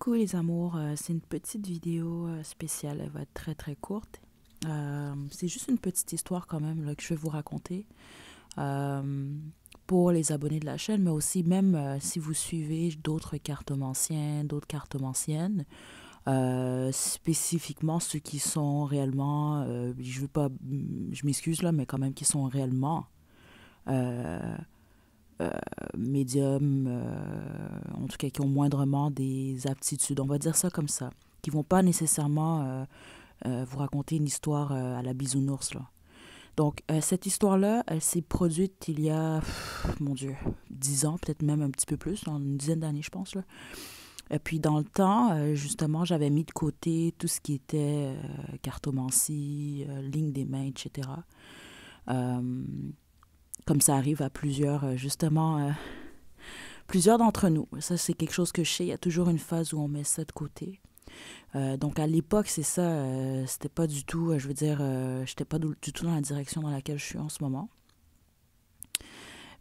Coucou les amours, c'est une petite vidéo spéciale, elle va être très très courte. C'est juste une petite histoire quand même là, que je vais vous raconter euh, pour les abonnés de la chaîne, mais aussi même si vous suivez d'autres cartomanciens, d'autres cartomanciennes, spécifiquement ceux qui sont réellement, je veux pas, je m'excuse là, mais quand même qui sont réellement euh, médiums, en tout cas qui ont moindrement des aptitudes, on va dire ça comme ça, qui vont pas nécessairement vous raconter une histoire à la bisounours, là. Donc, cette histoire-là, elle s'est produite il y a, mon Dieu, 10 ans, peut-être même un petit peu plus, dans une dizaine d'années, je pense, là. Et puis, dans le temps, justement, j'avais mis de côté tout ce qui était cartomancie, ligne des mains, etc. Euh, Comme ça arrive à plusieurs, justement, plusieurs d'entre nous. Ça, c'est quelque chose que je sais. Il y a toujours une phase où on met ça de côté. Donc, à l'époque, c'est ça. C'était pas du tout, je veux dire, j'étais pas du tout dans la direction dans laquelle je suis en ce moment.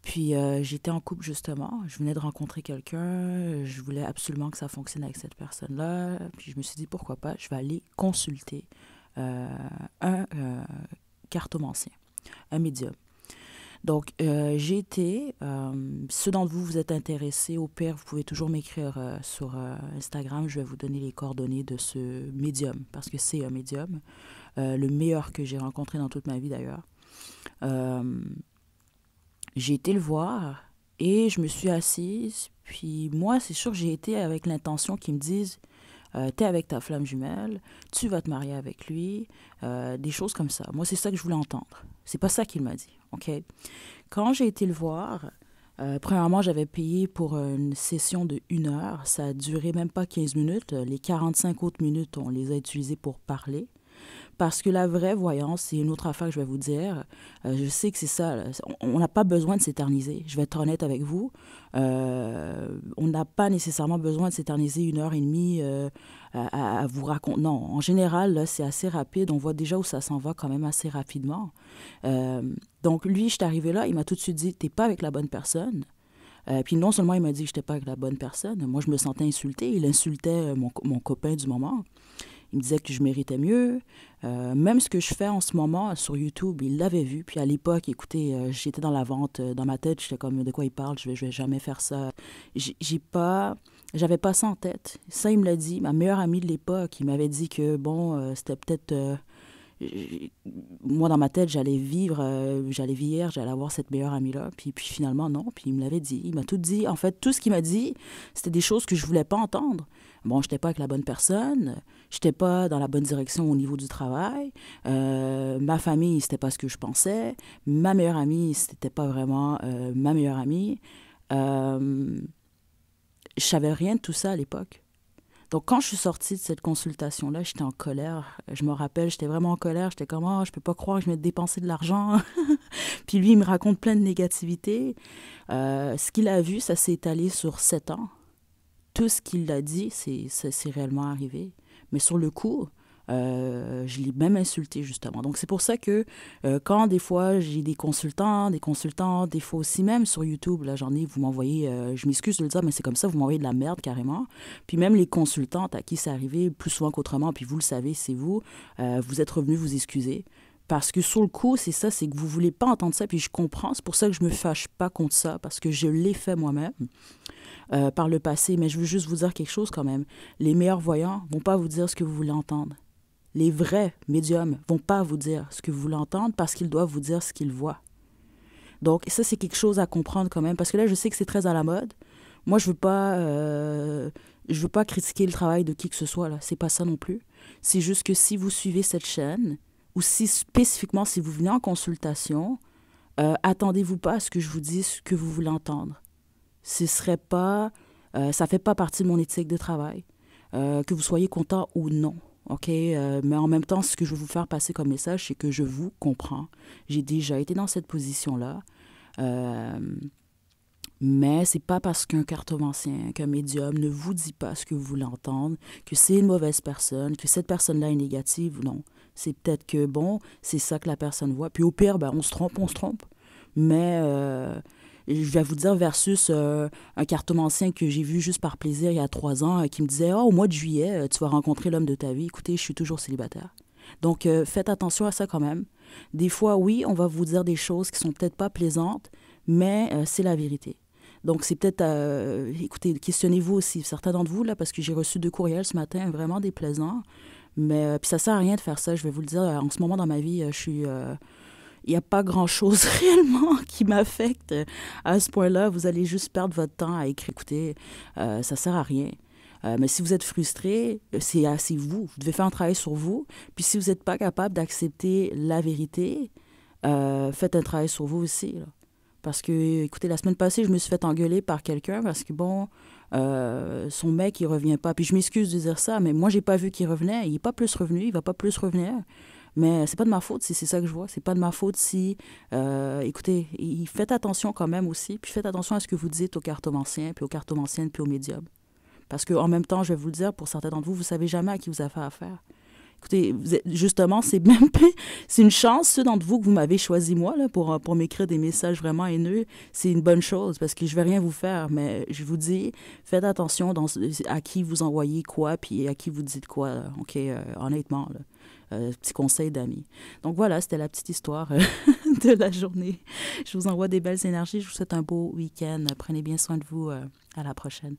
Puis, j'étais en couple, justement. Je venais de rencontrer quelqu'un. Je voulais absolument que ça fonctionne avec cette personne-là. Puis, je me suis dit, pourquoi pas, je vais aller consulter euh, un cartomancien, un médium. Donc, j'ai été, ceux d'entre vous, vous êtes intéressés, au pire, vous pouvez toujours m'écrire sur Instagram. Je vais vous donner les coordonnées de ce médium, parce que c'est un médium, le meilleur que j'ai rencontré dans toute ma vie d'ailleurs. Euh, j'ai été le voir et je me suis assise. Puis moi, c'est sûr que j'ai été avec l'intention qu'ils me disent, t'es avec ta flamme jumelle, tu vas te marier avec lui, des choses comme ça. Moi, c'est ça que je voulais entendre. C'est pas ça qu'il m'a dit, OK? Quand j'ai été le voir, premièrement, j'avais payé pour une session de 1 heure. Ça a duré même pas 15 minutes. Les 45 autres minutes, on les a utilisées pour parler. Parce que la vraie voyance, c'est une autre affaire que je vais vous dire. Je sais que c'est ça. Là. On n'a pas besoin de s'éterniser. Je vais être honnête avec vous. On n'a pas nécessairement besoin de s'éterniser 1 heure et demie à vous raconter. Non, en général, là, c'est assez rapide. On voit déjà où ça s'en va quand même assez rapidement. Euh, donc, lui, je suis arrivée là, il m'a tout de suite dit, t'es pas avec la bonne personne. Puis non seulement il m'a dit que je n'étais pas avec la bonne personne, moi je me sentais insultée. Il insultait mon copain du moment. Il me disait que je méritais mieux. Même ce que je fais en ce moment sur YouTube, il l'avait vu. Puis à l'époque, écoutez, j'étais dans la vente. Dans ma tête, j'étais comme, de quoi il parle? Je vais jamais faire ça. J'ai pas... J'avais pas ça en tête. Ça, il me l'a dit. Ma meilleure amie de l'époque, il m'avait dit que, bon, c'était peut-être... j- moi, dans ma tête, j'allais vieillir, j'allais avoir cette meilleure amie-là. Puis finalement, non. Puis il me l'avait dit. Il m'a tout dit. En fait, tout ce qu'il m'a dit, c'était des choses que je voulais pas entendre. Bon, j'étais pas avec la bonne personne. J'étais pas dans la bonne direction au niveau du travail. Ma famille, c'était pas ce que je pensais. Ma meilleure amie, c'était pas vraiment ma meilleure amie. Euh, je savais rien de tout ça à l'époque. Donc, quand je suis sortie de cette consultation-là, j'étais en colère. Je me rappelle, j'étais vraiment en colère. J'étais comme, oh, je peux pas croire que je m'ai dépensé de l'argent. Puis lui, il me raconte plein de négativité. Ce qu'il a vu, ça s'est étalé sur 7 ans. Tout ce qu'il a dit, c'est réellement arrivé. Mais sur le coup, je l'ai même insulté, justement. Donc, c'est pour ça que quand des fois, j'ai des consultants, des fois aussi même sur YouTube, là, j'en ai, vous m'envoyez, je m'excuse de le dire, mais c'est comme ça, vous m'envoyez de la merde carrément. Puis même les consultantes à qui c'est arrivé plus souvent qu'autrement, puis vous le savez, c'est vous, vous êtes revenus vous excuser. Parce que sur le coup, c'est ça, c'est que vous voulez pas entendre ça, puis je comprends. C'est pour ça que je me fâche pas contre ça, parce que je l'ai fait moi-même par le passé. Mais je veux juste vous dire quelque chose quand même. Les meilleurs voyants vont pas vous dire ce que vous voulez entendre. Les vrais médiums vont pas vous dire ce que vous voulez entendre parce qu'ils doivent vous dire ce qu'ils voient. Donc ça, c'est quelque chose à comprendre quand même. Parce que là, je sais que c'est très à la mode. Moi, je veux pas critiquer le travail de qui que ce soit, là. C'est pas ça non plus. C'est juste que si vous suivez cette chaîne, ou si spécifiquement, si vous venez en consultation, attendez-vous pas à ce que je vous dise ce que vous voulez entendre. Ce serait pas, ça fait pas partie de mon éthique de travail, que vous soyez content ou non. OK? Mais en même temps, ce que je veux vous faire passer comme message, c'est que je vous comprends. J'ai déjà été dans cette position-là. Euh, mais c'est pas parce qu'un cartomancien, qu'un médium ne vous dit pas ce que vous voulez entendre, que c'est une mauvaise personne, que cette personne-là est négative ou non. C'est peut-être que, bon, c'est ça que la personne voit. Puis au pire, ben, on se trompe. Mais je vais vous dire, versus un cartomancien que j'ai vu juste par plaisir il y a 3 ans, qui me disait, au mois de juillet, tu vas rencontrer l'homme de ta vie. Écoutez, je suis toujours célibataire. Donc, faites attention à ça quand même. Des fois, oui, on va vous dire des choses qui sont peut-être pas plaisantes, mais c'est la vérité. Donc, c'est peut-être, écoutez, questionnez-vous aussi, certains d'entre vous, là, parce que j'ai reçu 2 courriels ce matin, vraiment déplaisants. Mais, puis ça sert à rien de faire ça, je vais vous le dire. En ce moment dans ma vie, je suis... il n'y a pas grand-chose réellement qui m'affecte à ce point-là. Vous allez juste perdre votre temps à écrire. Écoutez, ça sert à rien. Mais si vous êtes frustré, c'est vous. Vous devez faire un travail sur vous. Puis si vous n'êtes pas capable d'accepter la vérité, faites un travail sur vous aussi, là. Parce que, écoutez, la semaine passée, je me suis fait engueuler par quelqu'un parce que, bon, son mec, il revient pas. Puis je m'excuse de dire ça, mais moi, j'ai pas vu qu'il revenait. Il est pas plus revenu, il va pas plus revenir. Mais c'est pas de ma faute si c'est ça que je vois. C'est pas de ma faute si... écoutez, faites attention quand même aussi. Puis faites attention à ce que vous dites aux cartomanciens, puis aux cartomanciennes, puis aux médiums. Parce qu'en même temps, je vais vous le dire, pour certains d'entre vous, vous savez jamais à qui vous avez affaire. Écoutez, justement, c'est même c'est une chance, ceux d'entre vous, que vous m'avez choisi moi là, pour m'écrire des messages vraiment haineux. C'est une bonne chose parce que je vais rien vous faire, mais je vous dis, faites attention à qui vous envoyez quoi puis à qui vous dites quoi. Là. OK, honnêtement, là. Petit conseil d'amis. Donc voilà, c'était la petite histoire de la journée. Je vous envoie des belles énergies. Je vous souhaite un beau week-end. Prenez bien soin de vous. À la prochaine.